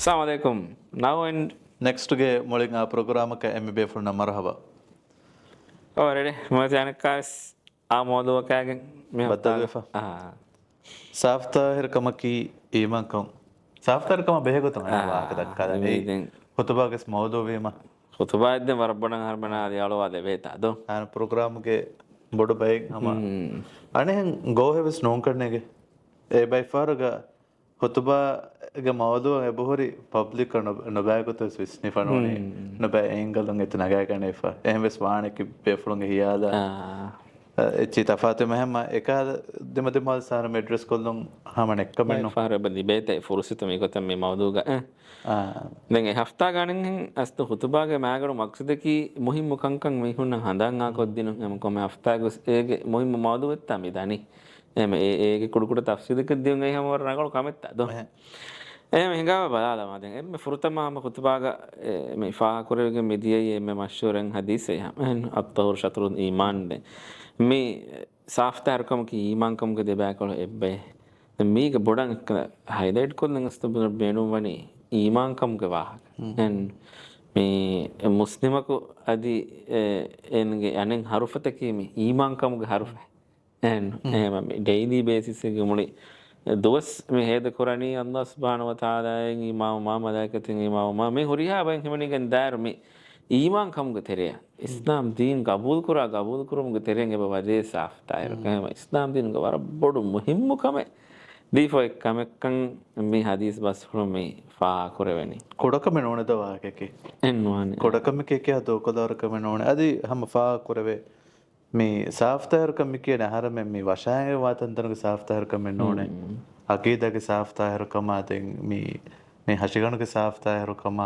Assalamualaikum. Now and ನೆಕ್ಸ್ಟ್ಗೆ ಮೊಳಿಂಗ ಆ ಪ್ರೋಗ್ರಾಮಕ್ಕೆ MBA ಫುಲ್ನ ಮರಹಬ already masianakas amodo kagen me ಬದ್ದಲ್ವೆಫ ah ಸಾಫ್ತಾ ಹಿರ್ಕಮಕಿ ಈಮಂಕಂ ಸಾಫ್ತಾ ಹಿರ್ಕಮ ಬೇಗತಂ ವಾಕ ದಕ್ಕದ ಏ den ಹುತಬಾಗಸ್ ಮೌದೂವಿಮ khutubadde marabbana harmana yalo ade beta do ಆನ ಪ್ರೋಗ್ರಾಮ್ಗೆ ಬೊಡು by ಹಮ ಅಣೆ ಗೋಹೆವಸ್ non ಕರ್ನೆಗೆ ಏ by ಫಾರ್ಗ ಹುತಬಾಗೆ ಮೌದು ಎಬಹುರಿ public ನೊಬಾಗತ ಸ್ವಿಸ್ನಿ ಫನೋನಿ ನೊಬಾ ಎಂಗಲಂ ಎತ ನಗಾ ಕನೆಫ ಎಹೆವಸ್ ವಾಣಕಿ ಬೇಫುಳುಂಗೆ ಹಿಯಾದ එච්චි තෆාත මෙහම එක දෙම දෙමල් සාරම address කොල්ලොම් හමන එක්කමෙන්න්න fara badi beta furusitu me gotam me mawduga den e hafta ganen astu khutubage magadu maqsadaki muhim mukankan me hunna handan a koddinu em kom hafta gus ege muhim mawdu wetta me dani em ege kudukuda tafsir ek diyun e hamor nagalu kametta do em hingawa balala ma den em furutama ma khutubaga me fa korege mediye me mashhuren hadise em at-tahur shatrul iman de me software ಕಮಕಿ ಈಮಾಂಕಮ್ ಗೆ ದೇಬಾಕಳು ಎಬ್ಬೆ ಮೀಗೆ ಬೊಡಂಗ್ highlight ಕೊಲ್ಲಂಗ್ ಅಸ್ತಬ ಬೇಣುವನಿ ಈಮಾಂಕಮ್ ಗೆ ವಾಹಕ N me ಮುಸ್ಲಿಮಕು ಅದಿ ಎನ್ಗೆ ಅನೆಂಗ್ ಹರುಫತಕಿ ಮೀ ಈಮಾಂಕಮ್ ಗೆ ಹರುಫ ಎನ್ ಎಮ ಮೀ ಡೈಲಿ ಬೇಸಿಸ್ ಗೆ ಮುಳಿ ದೋಸ್ ಮೀ ಹೇದ ಕುರಾನಿ ಅಲ್ಲಾಹ್ ಸುಬ್ಹಾನಹು ವ ತಆಲಾ ಇಮಾಮ ಮಲಾಯಿಕತಿನ್ ಇಮಾಮ ಮೀ ಹುರಿಯಾ ಬೈ ಹಿಮನಿಗನ್ ದಾರ್ ಮೀ ईमान कम के तेरे इस्लाम दीन कबूल करूँ के तेरे के बाबा जे साफ तायर कहें इस्लाम दीन का बारा बड़ो मुहिम कमे दीफो एक कमे कंग मी हदीस बस फ्रो मी फा करे बनी ಕೊಡಕಮೆ ನೋಣದ ವಾಕೆ ಎನ್ನುವಾನೆ ಕೊಡಕಮೆ ಕೇಕೆ ಅದು ಕೊದವರ ಕಮೆ ನೋಣೆ ಅದಿ ಹಮ ಫಾ ಕೊರವೆ ಮೀ ಸಾಫ್ಟ್ವೇರ್ ಕಮಿಕೆ ನಹರಮೆ ಮೀ ವಶಾಯ ವಾತಂತನಗೆ ಸಾಫ್ಟ್ವೇರ್ ಕಮೆ ನೋಣೆ ಅಕೀದಗೆ ಸಾಫ್ಟ್ವೇರ್ ಕಮ ಅದೆಂ ಮೀ ಹಶಿಗಣಗೆ ಸಾಫ್ಟ್ವೇರ್ ಕಮ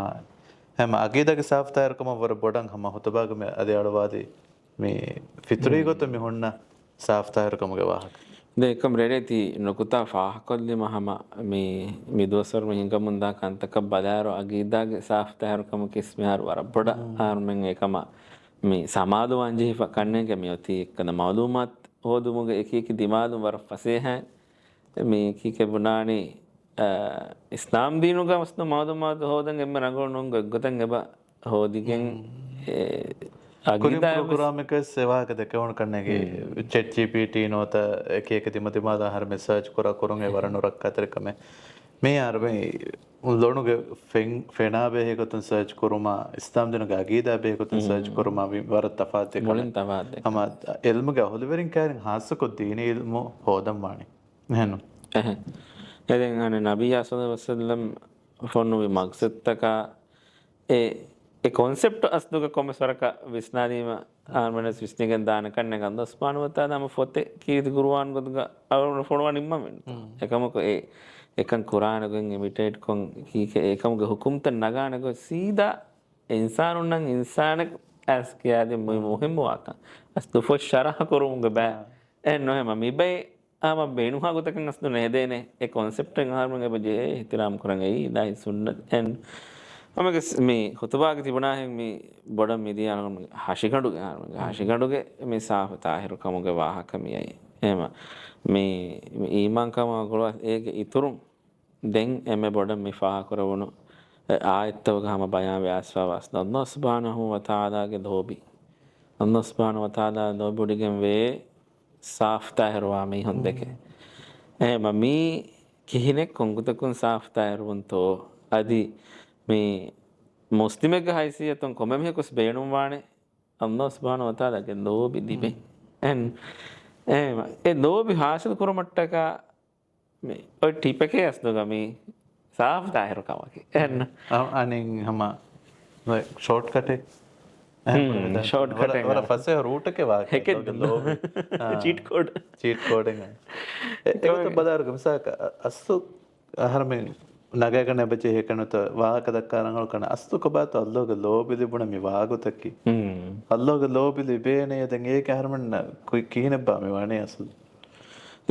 හැම අගේදගේ සාෆ්ටයර්කම වර බොඩන් හම හොතබාගම අද අඩවාදී මේ ෆිතුරී ගොත මිහොන්න සාෆ්ටයර්කමගේ වාහක දෙකම් රෙඩේති නොකුතා ෆාහකොල්ලි මහම මේ දෝසරම හිංග මුන්දා කන්තක බදාරෝ අගීදාගේ සාෆ්ටයර්කම කිස්මිහාර වර බොඩ ආර්මෙන් එකම මේ සමාදු වංජි කන්නේ මේ ඔති එක්කන මාලුමාත් හොදුමුගේ එක දිමාදු වර ෆසේහ මේ කීක බුනානි ඉස්ලාම් දීනුග මස්න මාදමාද හෝදන් එම රංගොල් නොංග ගොතන් එබ හෝදිගෙන් අගිතා ප්‍රෝග්‍රාමික සේවාක දෙකවන කන්නගේ chat gpt නොත එක එක දිමදිමාද හර මෙසර්ච් කර කරුන් ඒ වරනොරක් අතරකම මේ අරබේ ලොණුගේ ෆෙනා බෙහෙකතුන් සර්ච් කරුමා ඉස්ලාම් දිනුග අගීදා බෙහෙකතුන් සර්ච් කරුමා වර තෆාත් එක මොලින් තෆාත් හම එල්මුගේ හොලවරින් කාරින් හාසකො දීනේ ඉල්මු හෝදම් වාණි නහනු එදෙන් අනේ නබී සල්ලල්ලාහු අලයිහි වසල්ලම් ෆොන්නුවේ මක්සත්තක ඒ කොන්සෙප්ට් අස්දුක කොමසරක විස්නාදීම ආර්මනස් විස්නිගෙන් දාන කන්නේ ගන්ද ස්පානවතා නම ෆොතේ කීදි කුර්ආන් ගොදක අවර ෆොනවා නිම්ම වෙන එකමක ඒ එකන් කුර්ආනගෙන් ඉමිටේට් කොන් කීක එකමක හුකුම්ත නගානක සීදා ඉන්සානුන් නම් ඉන්සානක ඇස් කියාදේ මුහිම් වාක අස්තු ෆො ශරහ කරුමුග බෑ එන්නොහෙම මිබේ आम बेणु हागुतक नस्तु नेदेने ए कांसेप्ट हारमंगे बजे इहतराम करंगे दाई सुन्नत एन अमगे मी खुतबाग तिबना है मी बड़ा मिदिया हाशिगंडुगे मी साफ ताहिर कमुगे वाहक मी आई एमा मी ईमान कम गोला एक इतुरुम दें एमे बड़ा मी फा करवनो आयतव हम बयान व्यासवा वास अल्लाह सुब्हानहु व तआला के धोबी अल्लाह सुब्हानहु व तआला धोबुडिगे वे ಸಾಫ್ಟ್ವೇರ್ವಾ ಮೀ ಹೊಂದಕ್ಕೆ ಮಮ್ಮಿ ಕಿಹಿನೆ ಕೊಂಗುತಕುನ್ ಸಾಫ್ಟ್ವೇರ್ವಂತೋ ಅದಿ ಮೀ ಮುಸ್ಲಿಮೆಗೆ ಹೈಸಿಯತೊಂ ಕೊಮೆಮೆ ಕುಸ್ ಬೇಣುವಾಣೆ ಅಲ್ಲಾಹ್ ಸುಬ್ಹಾನಹು ವ ತಆಲಾಗೆ ಲೋಬಿ ದಿಬೆ ಎನ್ ಎ ಲೋಬಿ ಹಾಸಿಲ್ ಕುರಮಟ್ಟಕ ಮೀ ಒ ಟಿಪಕೆ ಅಸ್ದುಗ ಮೀ ಸಾಫ್ಟ್ವೇರ್ ಕಮಕಿ ಎನ್ ಅನಿಂಗ್ ಹಮ ಶಾರ್ಟ್ಕಟ್ शॉर्टकट वरा फसे रूट के वाक है के चीट कोड तो बदार गमसा अस्तु हर में नगे कने बचे हे कने तो वाक दक्कारंगल कने अस्तु को बात अल्लाह के लोबिली बुण मी वागु तक्की अल्लाह के लोबिली बेने यदं एक हर में कोई कीने बा मी वाने असल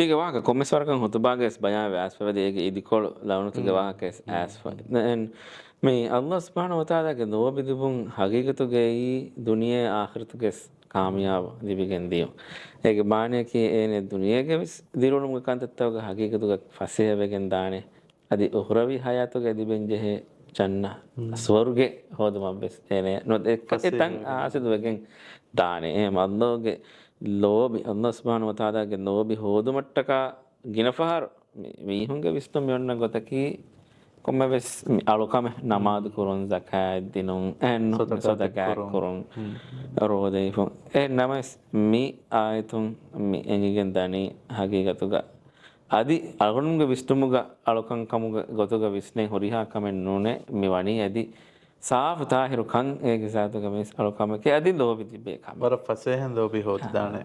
ಈಗ ವಾಕ ಕೊಮ್ಮೆಸ್ವರ್ಕಂ ಹುತುಬಾಗೆಸ್ ಬಯಾನ್ ವ್ಯಾಸ್ಪವದೆ ಏಗೆ ಇದಿಕೊಳು ಲವಣುತುಗೆ ವಾಕೆಸ್ ಆಸ್ಫ ಮೇ ಅಲ್ಲಾಹ್ ಸುಬ್ಹಾನಹು ವ ತಆಲಾಗೆ ಲೋಬಿದುಬುಂ ಹಗೀಗತುಗೆ ಈ ದುನಿಯೆ ಆಖಿರತುಗೆ ಕಾಮಯಾಬ್ ದಿಬಿಗೆನ್ ದಿಯೋ ಏಗೆ ಬಾಣೆಕಿ ಏನೆ ದುನಿಯೆಗೆ ವಿಸ್ ದಿರುಣುಗೆ ಕಂತತ್ತವಗೆ ಹಗೀಗತುಗೆ ಫಸೆಹವೆಗೆನ್ ದಾಣೆ ಅದಿ ಉಹ್ರವಿ ಹಯಾತುಗೆ ದಿಬೆನ್ ಜೆಹೆ ಚನ್ನ ಸ್ವರ್ಗೆ ಹೋದ ಮಬ್ಬೆಸ್ ಏನೇ ನೋಡ್ ಎತ್ತಂಗ್ ಆಸಿದುವಗೆಂ ದಾನೆ ಮಲ್ಲೋಗೆ ಲೋಬಿ ಅಲ್ಲಾಹ್ ಸುಬ್ಹಾನಹು ವ ತಆಲಾಗೆ ಲೋಬಿ ಹೋದು ಮಟ್ಟಕ ಗಿನಫಹಾರು ಮೀಹುಂಗೆ ವಿಸ್ತು මෙන්න ගොතකි කොම්මවෙස් අලුකම නමාද කුරුන් zakat dinun en සදකාත් කුරුන් රෝදේ ෆොන් නමස් මි ආයතුන් මි එනිගෙන් දනි හගීගතුග අදි අලුගුන්ග විස්තුමුග අලුකන් කමුග ගොතුග විස්නේ හොරිහා කමෙන් නුනේ මි වණි අදි साफ ताहिर kan एक साथ का मैं अलुकम के अदि लोबि दिबे कम वर फसेहन लोबि होत दाने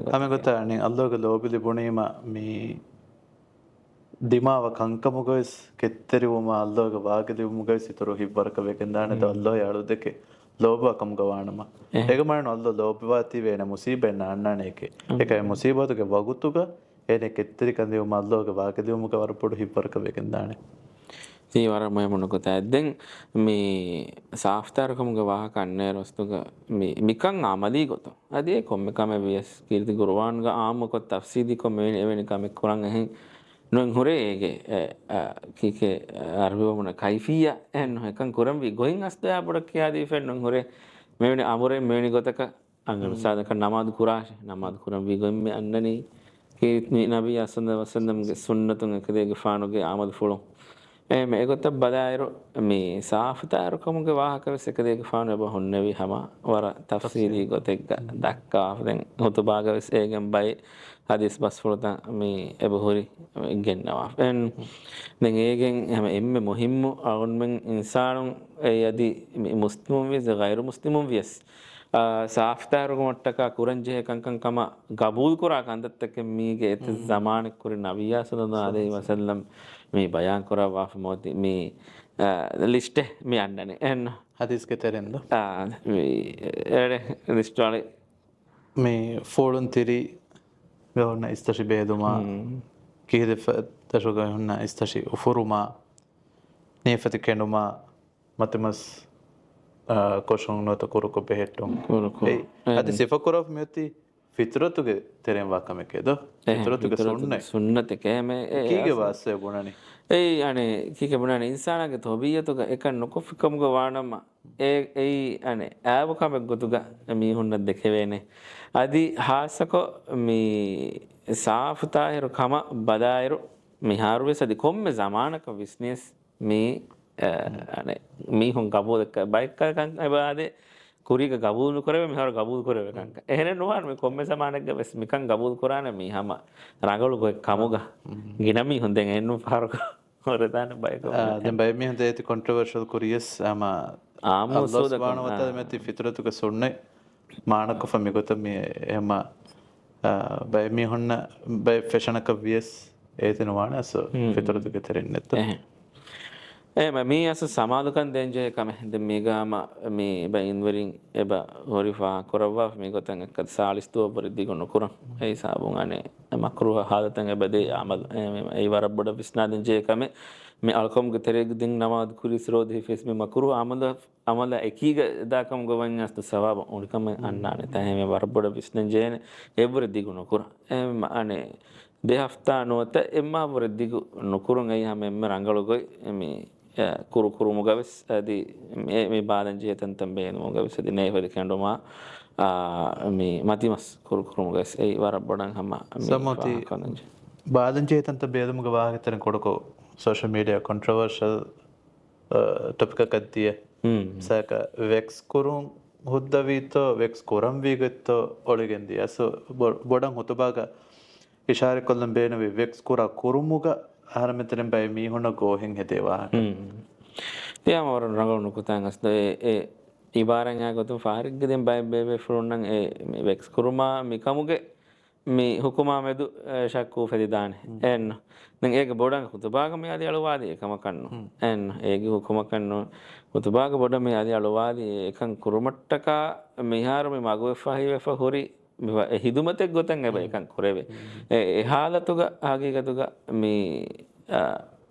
हमें गोता नि अल्लाह के लोबि लिबुनीमा मी ದಿಮಾವ ಕಂಕಮುಗಸ್ ಕೆತ್ತರಿವುಮ ಅಲ್ಲೋಗ ವಾಗದಿ ಮುಗಸ್ ಇತರು ಹಿಬ್ಬರಕ ಬೇಕೆಂದಾನೆ ತ ಅಲ್ಲೋ ಯಾಳುದಕ್ಕೆ ಲೋಭ ಕಮಗವಾಣಮ ಹೇಗ ಮಾಡನು ಅಲ್ಲೋ ಲೋಭವಾತಿ ವೇನ ಮುಸೀಬೆನ್ನ ಅಣ್ಣನೇಕೆ ಏಕ ಮುಸೀಬತುಗೆ ವಗುತುಗ ಏನೆ ಕೆತ್ತರಿ ಕಂದಿವುಮ ಅಲ್ಲೋಗ ವಾಗದಿ ಮುಗ ವರಪಡು ಹಿಬ್ಬರಕ ಬೇಕೆಂದಾನೆ ಈ ವಾರ ಮೈ ಮುನಕುತ ದೆನ್ ಮಿ ಸಾಫ್ತಾರಕಮುಗ ವಾಹಕ ಅನ್ನೇರ ವಸ್ತುಗ ಮಿ ಮಿಕಂ ಅಮಲಿ ಗೊತ್ತು ಅದೇ ಕೊಮ್ಮೆ ಕಮೆ ವಿಯಸ್ ಕೀರ್ತಿ ಗುರುವಾನ್ಗ ಆಮಕ ತಫ್ಸೀದಿ ಕೊಮ್ಮೆ ಎವೆನಿ ಕಮೆ ಕುರಾನ್ ಎಹೆನ್ නොන් හොරේගේ කීකේ අරබිවමන කයිෆිය එන් එකන් කුරම් වි ගොයින් අස්තයා පොඩක් කියාදී ෆෙන් නොන් හොරේ මෙවැනි අමුරේ මෙවැනි ගොතක අංගන සාදක නමාදු කුරාෂ නමාදු කුරම් වි ගොයින් මේ අන්නනි කී නබි අසන්න වසන්නම්ගේ සුන්නතුන් එකදේගේ ෆානුගේ ආමදු ෆුලොන් මේ ගොත බදායරු මේ සාෆතාරකමුගේ වාහකවස් එකදේගේ ෆානු බ හොන්නවි හැම වර තෆ්සීලි ගොතෙක් දක්කා දැන් හොතබාගවස් ඒගෙන් බයි hadis bas fulata mi ebuhuri gennawa en den egen hama emme muhimmu agun men insanun yadi muslimun vis ghairu muslimun vis saaftaru mottaka kuranje kankan kama gabul kura kandattake mige et zaman kuri nabiyya sallallahu alaihi wasallam mi bayan kura wa moti mi liste mi annane en hadis ke terendo mi ere list wale mi folun tiri ගවන්න ස්තශි බේදුමා කිහිදෙ තශගයන්න ස්තශි උෆුරුමා නේෆති කෙනුමා මතමස් කොෂුන් නොත කුරුකු පෙහෙට්ටුම් අති සිෆකුරව මෙති ෆිතරතුගේ තෙරෙන් වාකමකේද ෆිතරතුගේ සුන්නතකෑම කීගේ වාස්සය ගුණනි ඒ අනේ කීක බුණන ඉන්සානගේ තොබියතුක එක නොකොෆිකමුග වානම ඒ අනේ ඈවකමක් ගොතුග මීහුන්න දෙකවේනේ අදි හාසකො මේ සාෆතාහිරු කම බදායිරු මිහාරුවේ සදි කොම්මෙ zamaanaka business මේ අනේ මීහුන් ගබෝදක bike කන් එබාදේ කුරික ගබූල් කරේ මිහාර ගබූල් කරේ කන්ක එහෙන නොවන මේ කොම්මෙ zamaanaka බස් මිකන් ගබූල් කරාන මීහම රගලු කො කමුග ගිනමි හොඳෙන් එන්නු පාරක හොරදාන බයික දැන් බයි මී හොඳ ඒති controversial කුරියස් අල්ලාහ් සුබ්හානහු වතාලා මෙති ෆිතරතුක සොන්නේ මානක ෆමිගොත මේ එම බයි මී හොන්න බයි ෆැෂනක වියස් ඒතන වානස ෆිතරතුක තෙරෙන්නේ නැත්ත මේ අස සමාදුකන් දෙන්ජේ කම ද මේගාම මේ බයින් වරින් එබ හොරිෆා කරවවා මේ ගොතන් එක්ක සාලිස්තුව පරිදි ගොන කුරන් ඒ සාබුන් අනේ මක්රුහ හාදතන් එබදේ අමල් ඒ වර බොඩ විස්නා දෙන්ජේ කම මේ අල්කොම් ගතරේ දින් නමාද කුරිස් රෝදේ ෆෙස් මේ මක්රුහ අමල එකීග දාකම් ගවන්න අස්ත සවාබ උනිකම අන්නානේ තැහ මේ වර බොඩ විස්නන් ජේන එබර දිගුන කුරන් අනේ දෙහෆ්තා නොත එම්මා වර දිගු නොකුරුන් අය හැම එම්ම රංගලු ගොයි මේ කුරු මුගවස් අදි මේ බාදන් ජීතන් තම්බේ මුගවස් අදි නේවද කැඬුමා මේ මතිමස් කුරු මුගවස් ඒ වර බොඩන් හැම සමති බාදන් ජීතන් තම්බේ මුග වාගතන කොඩකෝ social media controversial topic කද්දිය සක වෙක්ස් කුරුම් හුද්දවීතෝ වෙක්ස් කුරම් වීගත්තෝ ඔලගෙන්දී අස බොඩන් හොතබාග ඉෂාර කොල්ලම් බේනවේ වෙක්ස් කුරා කුරුමුග ආරමෙතරෙන් බයි මීහුණ ගෝහෙන් හෙතේවා තියම වර රංගලු කුතන් අස්ද ඒ ඉබාරන් ආගතුම් ෆාරිග්ගෙන් බයි බේ ෆ්‍රොන්නන් ඒ වෙක්ස් කුරුමා මිකමුගේ මේ හුකුමා මෙදු ශක්කූ ෆෙදිදානේ එන්න දැන් ඒක බොඩන් කුතබාග මේ ආදී අලවාදී එකම කන්නු එන්න ඒගේ හුකුම කන්නු කුතබාග බොඩ මේ ආදී අලවාදී එකන් කුරුමට්ටක මිහාර මේ මගුවේ ෆහි වෙෆ හොරි හිදුමතෙක් ගොතන් හැබැයි එකන් කරවේ ඒ හාලතුග ආගීගතුග මේ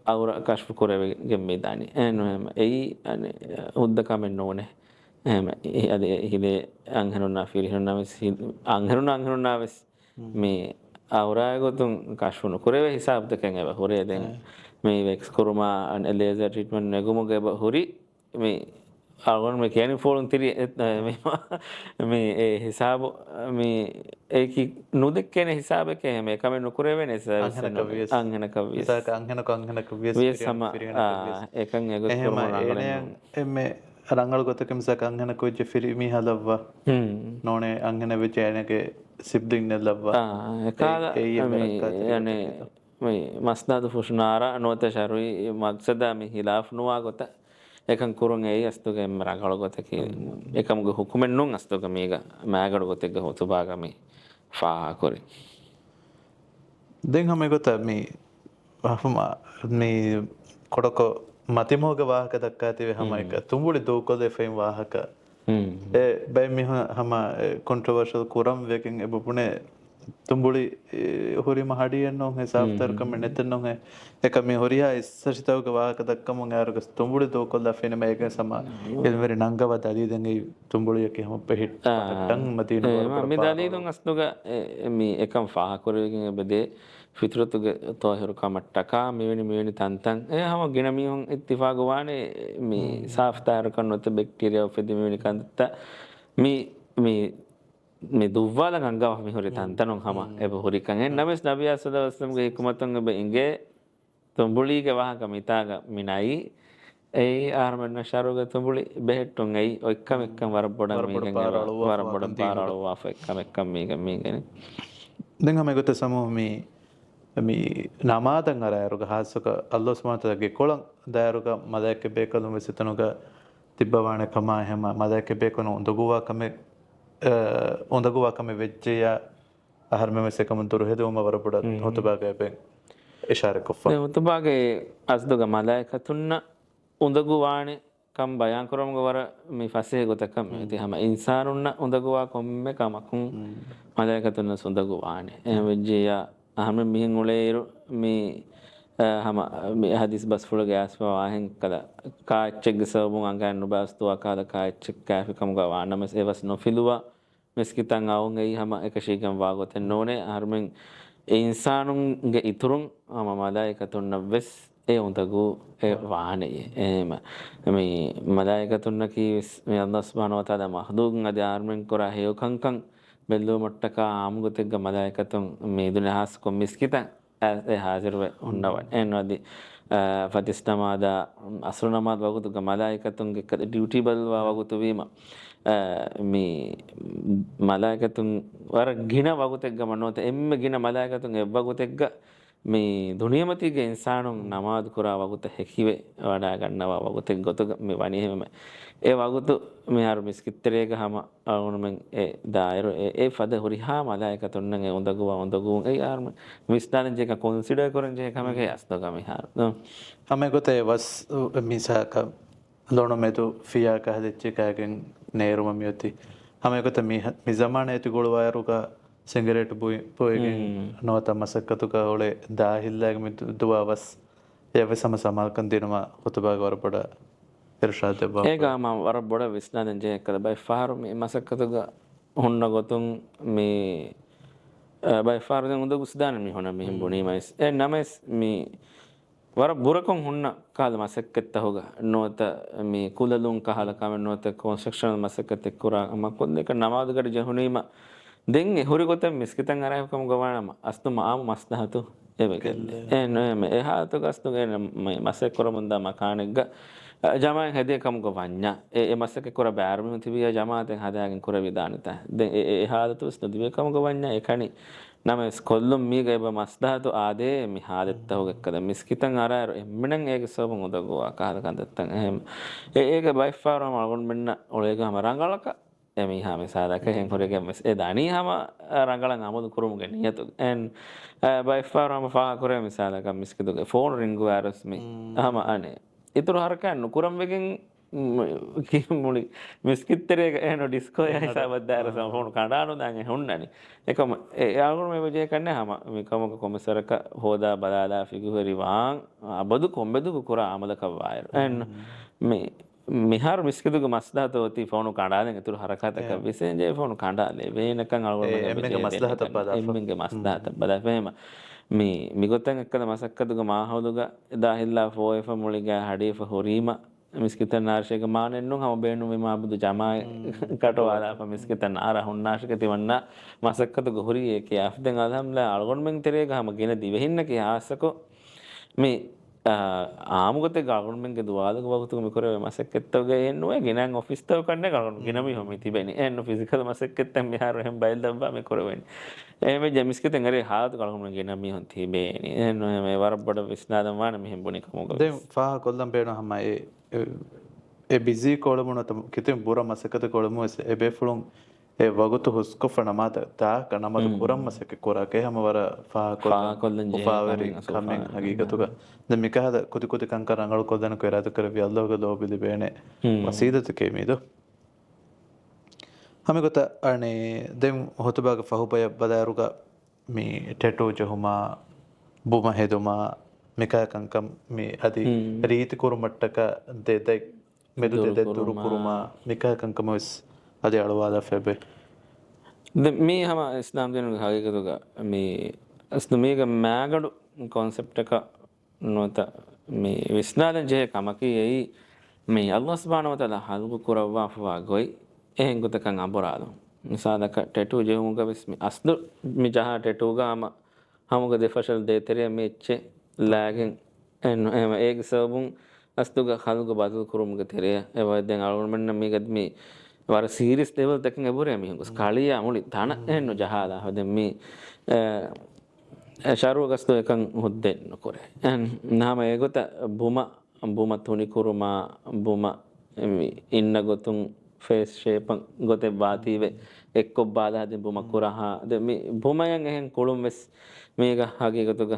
අවුර කෂ්ප කරවේ ගෙම්මේ දානි එනම එයි අනේ උද්දකමෙන් නෝනේ එහෙම අද හිලේ අංහරුණා ෆිරිහරුණා අංහරුණා වෙස් මේ අවරායගොතුන් කශුණු කුරේ හිසාබ්දකැන් එබ හොරේ දෙන් මේ වෙක්ස් කුරුමා ලේසර් ට්‍රීට්මන්ට් නෙගුමුග එබ හොරි මේ අගොන් මේ කෑනි ෆෝලුන් තිරි මේ ඒ හිසාබ මේ ඒකි නුදෙක් කියන හිසාබක එහෙම එකම නුකුරේ වෙන අංගනක විසාක අංගනක විය සම එකන් එගොත් එහෙම එමේ රංගල ගොතක මිසක අංගනක වෙච්ච ෆිරිමි හලව්වා නෝනේ අංගන වෙච්ච ඇනගේ සිබ්ලින් නෙල්ලව්වා එකාල යනේ මේ මස්නාද ෆුෂ්නාර නොත ශරුයි මක්සදා මේ හිලාෆ් නුවා ගොත එකන් කුරුන් ඒ අස්තුගේ රංගල ගොතක එකමුගේ හුකුමෙන් නුන් අස්තුක මේක මෑගඩ ගොතෙක් හොතුබාගමි ෆා කොරි දෙන් හැම ගොත මේ කොඩක මතිමෝග වාහක දක්කා තිවේ හැම එක තුඹුලි දෝකොද ෆේම් වාහක ඒ බයි මිහ හැම කොන්ට්‍රෝවර්ෂල් කුරම් වෙකින් එබුනේ තුඹුලි හොරි මහඩියෙන් නො හිසාබ්තරකම නැතන නො එක මේ හොරියා ඉස්සසිතවක වාහක දක්කම යාරක තුඹුලි දෝකොද ෆේන මේක සම එල්වරි නංගව දලී දෙන්ගේ තුඹුලි එක හැම පෙහිට ටන් මතින මේ දලී දුන් අස්තුක මේ එකම් ෆා කොරවකින් එබදේ ෆිතුරතුගේ තෝහිරු කමට්ටකා මෙවැනි තන්තන් ඒ හම ගෙන මිහුන් ඉත්තිෆාගවානේ මේ සාෆ්තාර කන්නොත බැක්ටීරියා ෆෙදි මෙවැනි කන්දත්ත මේ දුව්වාල ගංගාව මිහුරි තන්තනොන් හම එබ හුරිකන් එන් නමස් නබියා සදවස්ලම්ගේ හිකුමතුන් එබ ඉංගේ තුඹුලිගේ වාහක මිතාග මිනයි ඒ ආර්මන්න ශරුග තුඹුලි බෙහෙට්ටුන් ඇයි ඔක්කම එක්කම් වරබොඩ වරබොඩ පාරලෝ වාෆ එක්කම මේගෙන දැන් හැම ගොත සමූහ මේ නමාදන් අරයරුග හාසක අල්ලෝ ස්මාතගේ කොළන් දෑරුග මදැක්ක බේකලු විසිතනුග තිබ්බවාන කමා හැම මදැක්ක බේකනු උඳගුවාකම වෙච්චය අහර්ම වෙසකම තුරු හෙදවම වරපුඩ හොතුබාගයපෙන් ඉශාරකොෆ හොතුබාගේ අස්දුග මදායකතුන්න උඳගුවානේ කම් බයංකරම්ග වර මේ ෆසේ ගොතකම ඇති හම ඉන්සානුන්න උඳගවා කොම්ම කමකුන් මදායකතුන්න සුඳගුවානේ එහ වෙජ්ජය අහම මිහින් උලේරු මේ හම හදිස් බස් ෆුල ගෑස් වාහෙන් කළ කාච්චෙක් සවුන් අංගයන් උබස්තුවා කාල කාච්චෙක් කෑෆිකම් ගවා නමස් එවස් නොෆිලුවා මෙස්කිතන් අවුන් එයි හම එකශීකම් වාගොතෙන් නෝනේ අහර්මෙන් ඉන්සානුන්ගේ ඉතුරුන් හම මදායකතුන්න වෙස් ඒ උඳගු වාහනයේ එහෙම මේ මදායකතුන්න කී මේ අල්ලාහ් සුබ්හානහු වතාලා මහදුන් අද ආර්මෙන් කරා හේකංකං බෙල්ලෝ මට්ටක ආමුගතෙක්ග මදායකතුන් මේ දුනහස් කො මිස්කිතන් ඒ හාසිරව උන්නවන් එන්නවදී ෆතිස්නමාද අසුර නමාද වගුතුග මදායකතුන්ගේ ඩියුටි බල්වා වගුතු වීම මේ මදායකතුන් වර ගින වගුතෙක්ග මනෝත එම්ම ගින මදායකතුන් එව්වගුතෙක්ග මේ දුනියමතිගේ ඉන්සානුන් නමාද කුරා වගුත හැකිවේ වඩා ගන්නවා වගුතෙක් ගොතුග මේ වනිහෙම ඒ වගුතු මේ අර මිස්කිත්තරේක හම අවුනුමෙන් ඒ දායර ඒ ෆද හොරිහා මදායකතුන්නගේ උඳගුවන් ඒ ආර්ම විස්තාරෙන් ජේක කොන්සිඩර් කරන් ජේ කමගේ අස්තගම හාර හම ගොතේ වස් මිසාක ලෝණ මෙතු ෆියා කහදෙච්ච කයගෙන් නේරුම මියති හම ගොත මි zamaana ඇති ගොළවයරුක සිංගරේට පොයගෙන් නොත මසක්කතුක ඔලේ දාහිල්ලාග මිතු දුවාවස් ඒව සමල්කන් දෙනවා හොතුබාග වරපොඩ ඉර්ෂාද් බා ඒගම වරබොඩ විස්නාදෙන් ජේකද බයි ෆාරු මේ මසක්කතුක හොන්න ගොතුන් මේ බයි ෆාරුදෙන් උඳ ගුස්දාන මි හොන මෙහිම් බොනීමයිස් ඒ නමස් මේ වර බුරකොන් හොන්න කාල මසක්කත්ත හොග නොත මේ කුලලුන් කහලකම නොත කොන්ස්ට්‍රක්ෂනල් මසක්කත් එක්කුරා මකොත් දෙක නමාදකට ජහුනීම දෙන් හොරි ගොත මිස්කිතන් අරයකම ගවානම අස්තුම ආම මස්දහතු එවකෙල්ල එනම එහාතු ගස්තුගෙන මසෙක් කරමුන්දා මකානෙක්ග ජමායෙන් හැදේකම ගොවඤ්ඤා ඒ මසක කර බෑරම තිබිය ජමාතෙන් හදාගෙන කර විදානත දැන් ඒ හාදතු ස්නදිවේකම ගොවඤ්ඤා එකණි නම ස්කොල්ලුම් මීගේබ මස්දාතු ආදේ මි හාදත්ත හොගක්කද මිස්කිතන් අරයර එම්මෙන් ඒක සෝබන් උදගුවා කාද කන්දත්තන් එහෙම ඒක බයිෆාරම අලගොන් මෙන්න ඔලේගම රංගලක එමි හාමි සාදක හෙන් හොරගෙම ඒ දානී හම රංගලන් අමුදු කුරුමුගේ නියතු එන් බයිෆාරම ෆා කරේ මිසාදක මිස්කිතුගේ ෆෝන් රින්ගු ආරස්මි හම අනේ ඉතුරු හරකයන් නුකුරම් වෙගෙන් කිමුලි මිස්කිත්තරේක එන ඩිස්කෝ යයිසාවද්දාර සම්පූර්ණ කඩානු දාන් හොන්නනි එකම ඒ ආගුණ මේ විජය කන්නේ හැම මේ කමක කොමසරක හොදා බලාලා ෆිගුවරි වාන් අබදු කොම්බදු කුරා අමලක වයර් එන් මේ මිහාර මිස්කිදුගේ මස්දාත ඔති ෆෝනු කඩාදෙන් තුර හරකතක විසේජේ ෆෝනු කඩාලේ වේනකන් එම්මෙන්ගේ මස්ලහත බදා එම්මෙන්ගේ මස්දාත බදාපේම මිගොත්තන් එක්කද මසක්කදුග මාහවදුග එදාහිල්ලා ෆෝයෆ මුලිග හඩීෆ හොරීම මිස්කිතන් ආර්ශයක මානෙන්නු හම බේනු විමාබුදු ජමාය කටවාලා මිස්කිතන් ආර හුන්නාශක තිවන්න මසක්කතුග හොරියේ කිය අෆ්දෙන් අදහම්ලා අල්ගොන්මෙන් තෙරේ ගහම ගෙන දිවෙහින්න කිය ආසකෝ මේ ආමුගත ගවර්න්මන්ට්ගේ දුවාදක වගතුක මිකරවේ මසක්කෙත්තවගේ එන්නුවේ ගෙනන් ඔෆිස් තව කන්නේ ගලන ගෙනමි හොමි තිබෙනි එන්න ෆිසිකල් මසක්කෙත්තන් මිහාර එහෙම බයිල් දබ්බා මේ කරවෙන්නේ එහෙම ජමිස්කෙතෙන් අර හාත ගලන ගෙනමි හොන් තිබෙනි එන්න මේ වරබඩ විස්නාදම් වාන මෙහෙම බොනි කමුග දැන් ෆා කොල්ලම් බේන හැම ඒ බිසි කොළමුණ තම කිතෙන් බුර මසකත කොළමු ඒ බේෆුලුන් ඒ වගතු හුස්කොෆන මාත තා කනමද පුරම් මසක කොරකේ හැම වර ෆා කොල්ලන් උපාවරි කමෙන් හගීකතුක දැන් මිකහද කුති කුති කංකර අඟල කොල්දන කොරාත කරවි අල්ලාහගේ ලෝබිලි බේනේ වසීදත කේමීදු හැම ගොත අනේ දැන් හොතබාග ෆහුබය බදාරුග මේ ටැටෝ ජහුමා බුම හෙදුමා මිකා කංකම් මේ අදි රීති කුරුමට්ටක දෙදයි මෙදු දෙද දුරු කුරුමා මිකා කංකමස් අද අලවාද ෆෙබේ මේ හම ඉස්ලාම් දෙනු හගීකතුක මේ අස්තු මේක මෑගඩු කොන්සෙප්ට් එක නොත මේ විස්නාදන් ජේ කමකි එයි මේ අල්ලාහ් සුබ්හානහු වතාලා හල්කු කුරවවා ෆවා ගොයි එහෙන් ගොතකන් අබරාදු මිසාදක ටැටු ජෙහුමුග විස්මි අස්දු මි ජහ ටැටු ගාම හමුග දෙෆෂල් දෙතරේ මෙච්චේ ලාගෙන් එන්න එම ඒක සබුන් අස්දුග හල්ග බදල් කුරුමුග තෙරේ ඒ දැන් අලුමන්න මේකත් මේ වර සීරිස් ලෙවල් දෙකකින් අබුරේ මිහුස් කාලියා මුලි තන එන්න ජහලා හදෙන් මේ ශාරුවගස්තු එකන් හුද්දෙන් නොකරේ නාම ඒගොත බුම තුනි කුරුමා බුම ඉන්න ගොතුන් ෆේස් ෂේපන් ගොතේ වාතීවේ එක්කො බාදාදින් බුම කුරහා දෙමි බුමයන් එහෙන් කුළුම් වෙස් මේක හගීකතුග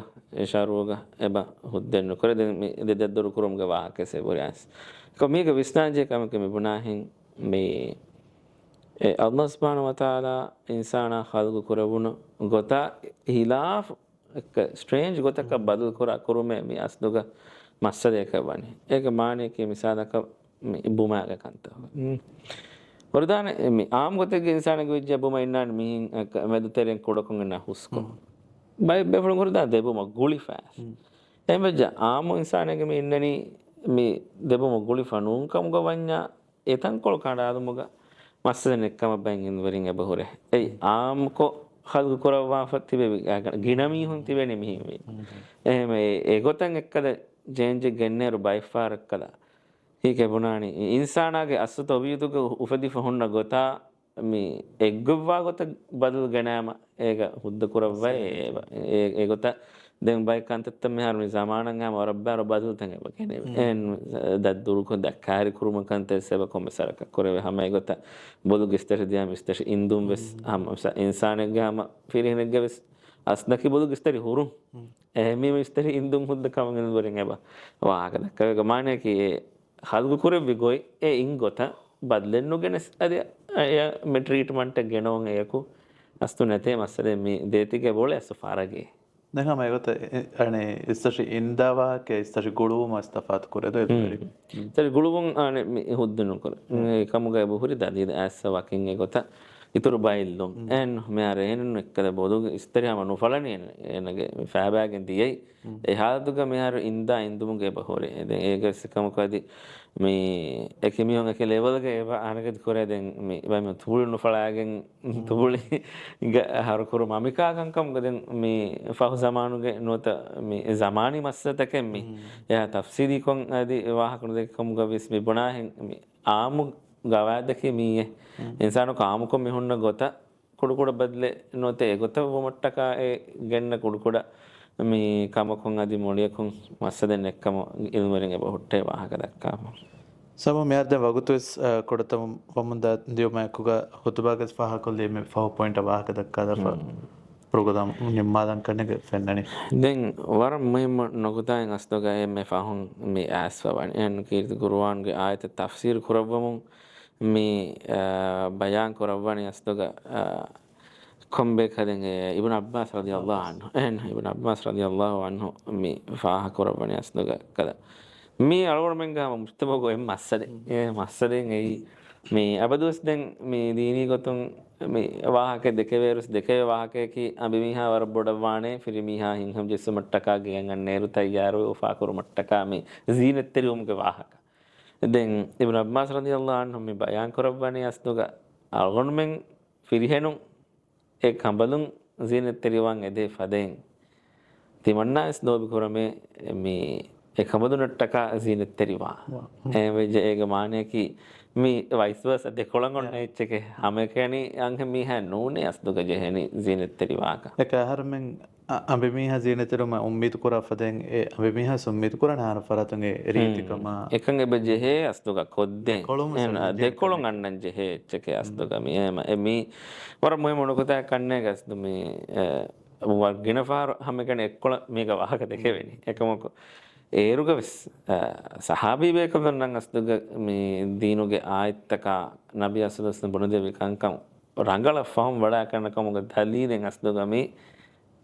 ශාරුවග එබ හුද්දෙන් නොකරේ දෙ දෙදදුරු කුරුම්ගේ වාහකසේ බොරියස් කොමීක විස්නාජේ කමක මෙබුනාහෙන් මේ අල්ලාහ් සුබ්හානහු වතාලා ඉන්සානා ඛල්කු කරවුණු ගොතා හිලාෆ් එක ස්ට්‍රේන්ජ් ගොතක බදල් කරුමේ මේ අස්දුග මස්සදයක වනේ ඒක මානෙක මිසාදක බුමාග කන්ත වරදාන මේ ආම් ගොතක ඉන්සානක විජ්ජ බුම ඉන්නාන මිහින් මෙද තෙරෙන් කුඩකුන් න හුස්කො බයි බෙෆුණු කරදා දෙබුම ගුලි ෆෑස් එමෙජ ආම් ඉන්සානක මේ ඉන්නනි මේ දෙබුම ගුලි ෆනුන් කමුග වඤ්ඤා එතන් කොල් කඩාදුමුග මස්සදෙන් එක්කම බැන් ඉන්වරින් එබහුරේ එයි ආම්කෝ හල්කු කරවවා ෆතිබෙ ගිනමි හුන් තිබෙනේ මිහින් වේ එහෙම ඒ ගොතන් එක්කද ජේන්ජ් ගෙන්නේරු බයිෆාර් එක්කලා හීකේ බුණානි ඉන්සානාගේ අසුත ඔවියුතුක උපදි ෆොන්න ගොතා මේ එග්ගවා ගොත බදල් ගණාම ඒක හුද්ද කරවයි ඒ ගොත දැන් බයි කන්තත් මෙහර මේ සමානංගම වරබ්බාර බදල් තංග බකනේ එන් දදුරු කො දක්කාරි කුරුම කන්තේ සබ කොමසරක කරවේ හැම ගොත බොදු ගෙස්තර දියා මිස්තර ඉන්දුම් වෙස් හම ඉන්සානෙගම ෆිරිනෙග වෙස් අස්නකි බොදු ගෙස්තරි හුරුම් එමෙ මිස්තර ඉන්දුම් හුද්ද කමගෙන වරින් එබ වාක දක්ක මානේ කි හල්ගු කුරෙවි ගොයි ඒ ඉන් ගොත බදලෙන් නුගෙන අද මේ ට්‍රීට්මන්ට් එක ගෙනෝන් එකු අස්තු නැතේ මස්සදේ මේ දේතිගේ බෝලේ අස්තු ෆාරගේ දැන් මේකත් අනේ ඉස්සරි ඉන්දාවා කේ ඉස්සරි ගොළුව මස්තෆාත් කරද එතන ඉතින් ගොළුවන් අනේ හුද්දනු කර කමුගේ බහුරි දදී ඇස්ස වකින් ඒකත ඉතුරු බයිල්ලොම් එන් මෙයාර එනු එක්කද බොදු ඉස්තරියම නුෆලනේ එනගේ ෆෑබෑගෙන් දියයි ඒ හාදුක මෙයාර ඉන්දා ඉන්දුමුගේ බහුරේ දැන් ඒක සකමකදී මේ එකමියොන් එක ලෙවල් එක ඒව අනකද කරේ දැන් මේ බම තුබුල් නුෆලාගෙන් තුබුලි හර කරු මමිකා කංකම් ගදෙන් මේ ෆහු සමානුගේ නොත මේ zamaani මස්සතකෙන් මේ එයා තෆ්සීරි කොන් අදී වාහකුණු දෙකම ගවිස් මේ බොනාහෙන් මේ ආමු ගවාදකේ මීයේ ඉන්සානු කාමුකො මෙහුන්න ගොත කුඩුකුඩ බදලේ නොතේ ගොත වොමට්ටක ඒ ගෙන්න කුඩුකුඩ මේ කමකොන් අදී මොලියකොන් මස්සදෙන් එක්කම ඉල්මරින් එබ හොට්ටේ වාහක දක්කාම සම මෙයාද වගුතුස් කොඩතම වමුන්ද දියොමයකුග හොතුබාගස් පහකොල්ලේ මේ ෆව පොයින්ට් වාහක දක්කාද ප්‍රෝග්‍රෑම් නිම්මාදන් කරන ෆෙන්නනි දැන් වර මුහිම නොගුදායන් අස්තෝගය මේ ෆහුන් මේ ආස්වවන් එන් කීර්ති කුර්ආන්ගේ ආයත තෆ්සීර් කරවමුන් මේ බයාන් කරවවනි අස්තෝග කොම්බේ කදෙන් ඉබ්න අබ්බාස් රදියල්ලාහු අන්හු එන් ඉබ්න අබ්බාස් රදියල්ලාහු අන්හු මේ ෆාහ කරවවනි අස්තෝග කද මේ අලුවරෙන් ගාම මුස්තබගෝ එම් මස්සදේ ඒ මස්සදෙන් එයි මේ අබදුස් දැන් මේ දීනී ගොතුන් මේ වාහක දෙකවේරුස් දෙකේ වාහකයකි අබිමිහා වර බොඩවානේ ෆිරිමිහා හිංහම් ජෙස්සු මට්ටකා ගෙයන් නේරු තයාරු උෆාකුරු මට්ටකා මේ සීනත්තරියුම්ගේ වාහක දැන් ඉබ්න අබ්බාස් රදියල්ලාහු අන්හු මේ බයන් කරවන්නේ අස්තුග අල්ගොන්මෙන් ෆිරිහෙනුන් ඒ කඹලුන් සීනත්තරියවන් එදේ ෆදෙන් තිමන්නා ස්නෝබි කරමේ මේ එකමදුනට්ටක සීනත්තරිවා එවෙජ ඒක මානයකි මේ වයිස්වර්ස දෙකොළඟොන්න එච්චක හමකැනි අංහ මිහැ නූනේ අස්දුක ජෙහෙනි සීනත්තරිවාක එක ඇහරමෙන් අබිමිහ සීනතරුම උම්මිතු කුරාෆදෙන් ඒ අබිමිහ සුම්මිතු කුරාන ආර ෆරතුන්ගේ රීතිකම එකන් එබ ජෙහේ අස්දුක කොද්දෙන් දෙකොළොන් අන්නන් ජෙහේ එච්චක අස්දුක මියම එමි වර මොය මොනකොතා කන්නේ ගස්දු මේ ගෙන පාර හමකැන එක්කොළ මේක වාහක දෙකවෙනි එකමොක ඒරුග සහාබීවයකදන්නන් අස්දුග මේ දීනුගේ ආයත්තක නබි අසදස්න බොනදවිකංකම් රංගල ෆහම් වඩා කරනකමුග දලීදෙන් අස්දුගමි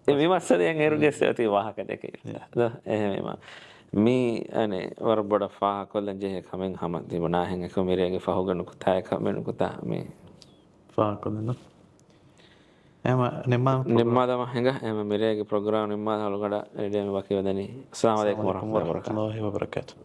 විමස්සදයෙන් ඒරුගේ සති වාහක දෙක එහෙම මේ අනේ වර බොඩ ෆාහ කොල්ලන් ජෙහ කමෙන් හම තිබුණාහෙන් එක මිරේගේ ෆහුගනුකු තායක මෙනුකුතා මේ ෆාහ කොල්ලන නිම්මාදම හිඟ එම මිරේගේ ප්‍රෝග්‍රෑම් නිම්මාද හලුගඩ එඩියම වකිවදනි අස්ලාම අලයිකුම් වරහමතුල්ලාහි වබරකාතුහ්